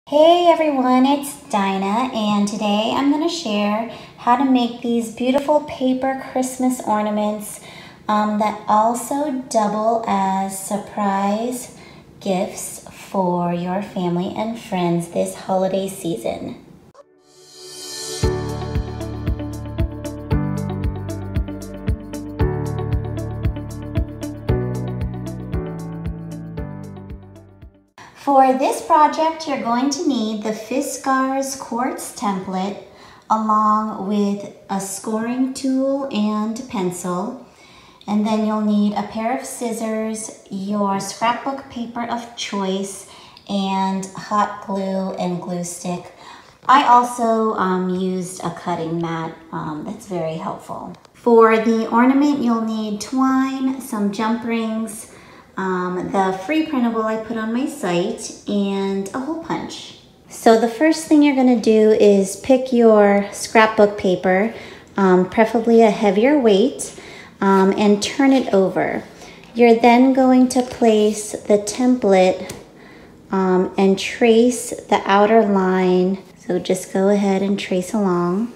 Hey everyone, it's Dinah, and today I'm going to share how to make these beautiful paper Christmas ornaments that also double as surprise gifts for your family and friends this holiday season. For this project, you're going to need the Fiskars Quartz template along with a scoring tool and pencil. And then you'll need a pair of scissors, your scrapbook paper of choice, and hot glue and glue stick. I also used a cutting mat. That's very helpful. For the ornament, you'll need twine, some jump rings, the free printable I put on my site, and a hole punch. So the first thing you're going to do is pick your scrapbook paper, preferably a heavier weight, and turn it over. You're then going to place the template and trace the outer line. So just go ahead and trace along.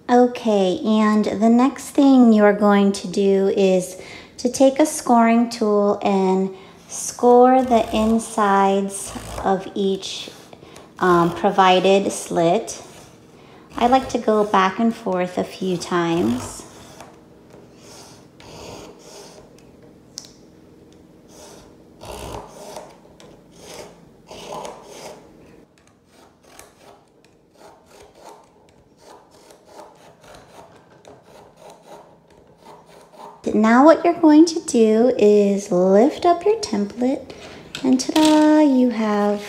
Okay, and the next thing you're going to do is to take a scoring tool and score the insides of each provided slit. I like to go back and forth a few times. Now what you're going to do is lift up your template, and ta-da, you have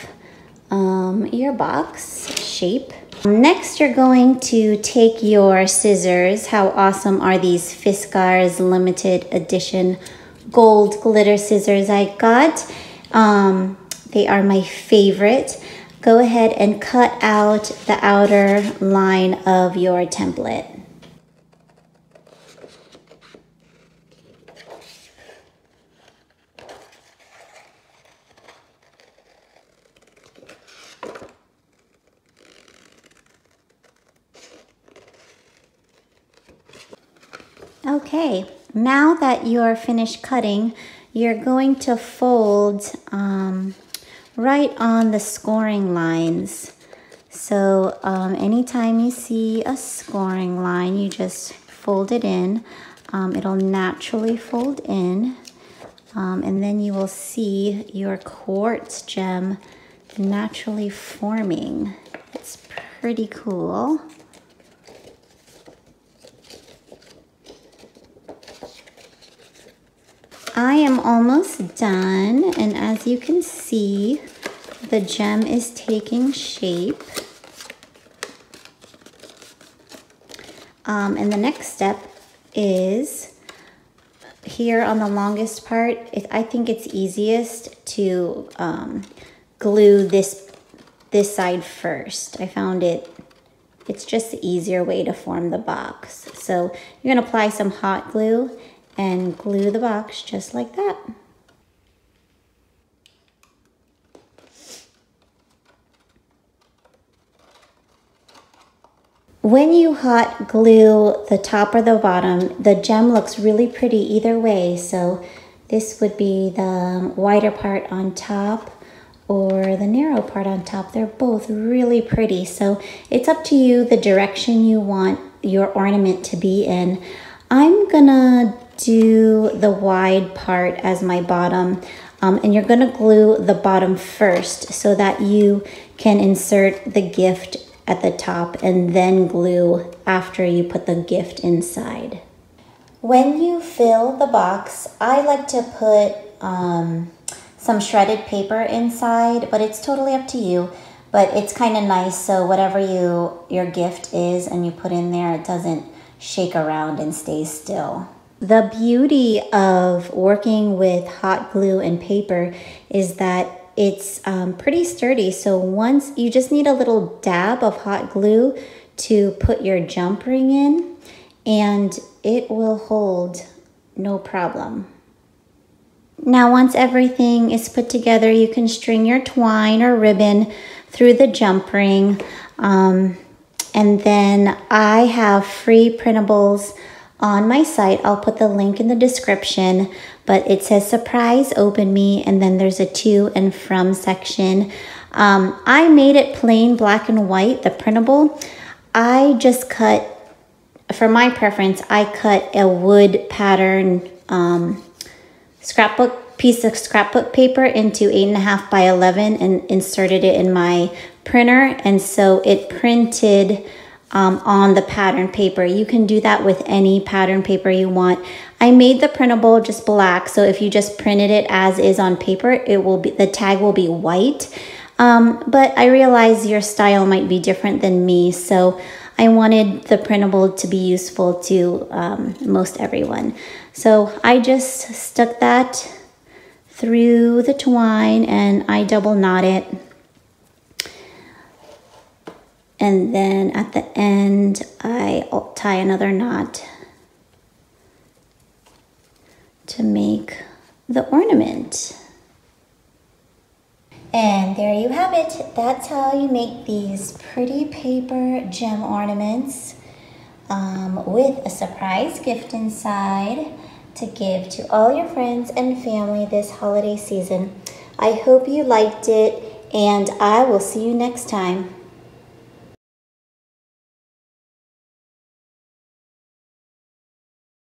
your box shape. Next, you're going to take your scissors. How awesome are these Fiskars limited edition gold glitter scissors I got? They are my favorite. Go ahead and cut out the outer line of your template. Okay, now that you're finished cutting, you're going to fold right on the scoring lines. So anytime you see a scoring line, you just fold it in. It'll naturally fold in, and then you will see your quartz gem naturally forming. It's pretty cool. I am almost done, and as you can see, the gem is taking shape. And the next step is here on the longest part. I think it's easiest to glue this side first. I found it's just the easier way to form the box. So you're going to apply some hot glue and glue the box just like that. When you hot glue the top or the bottom, the gem looks really pretty either way. So this would be the wider part on top or the narrow part on top. They're both really pretty. So it's up to you the direction you want your ornament to be in. I'm gonna do the wide part as my bottom, and you're gonna glue the bottom first so that you can insert the gift at the top and then glue after you put the gift inside. When you fill the box, I like to put some shredded paper inside, but it's totally up to you. But it's kind of nice, so whatever your gift is and you put in there, it doesn't shake around and stay still. The beauty of working with hot glue and paper is that it's pretty sturdy. So once you just need a little dab of hot glue to put your jump ring in, and it will hold no problem. Now once everything is put together, you can string your twine or ribbon through the jump ring. And then I have free printables on my site. I'll put the link in the description, but it says surprise open me, and then there's a to and from section. I made it plain black and white, the printable. I just cut, for my preference, I cut a wood pattern piece of scrapbook paper into 8.5 by 11 and inserted it in my printer, and so it printed on the pattern paper. You can do that with any pattern paper you want. I made the printable just black, so if you just printed it as is on paper, it will be, the tag will be white. But I realize your style might be different than me, so I wanted the printable to be useful to most everyone. So I just stuck that through the twine and I double knot it. And then at the end, I tie another knot to make the ornament. And there you have it. That's how you make these pretty paper gem ornaments with a surprise gift inside to give to all your friends and family this holiday season. I hope you liked it, and I will see you next time.